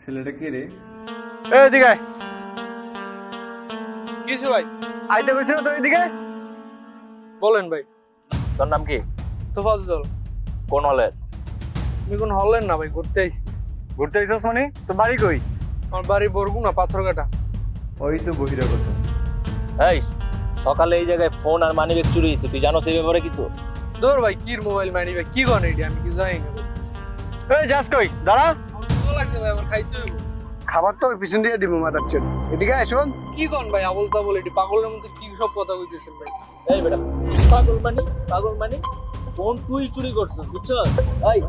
ছেলেটা কে রে? এদিকে আয়। কিছু ভাই আইতে বলছিল তো এদিকে। বলেন ভাই। তোর নাম কি? তোফাজ্জল। কোন হলের? তুমি কোন হলেন না ভাই, ঘুরতে আইছি। ঘুরতে আইছস মানে? তোর বাড়ি কই? আমার বাড়ি বরগুনা পাথরঘাটা। ওই তো বহিরাগত। এই সকালে এই জায়গায় ফোন আর মানিব্যাগ চুরি হয়েছে, তুই জানো সেই ব্যাপারে কিছু? ধর ভাই, কির মোবাইল মানি ভাই, কি গন এটি আমি কি জানি না ভাই। এই যাস কই? দাঁড়া। আমার ভালো লাগছে ভাই, আমার খাইতে হইব। খাবার তো পিছন দিয়ে দিব মারাচ্ছেন। এদিকে আসুন। কি গন ভাই আবল তাবল, এটি পাগলের মতো কি সব কথা কইতেছেন ভাই। এই বেটা পাগল মানি ফোন তুই চুরি করছিস বুঝছস? এই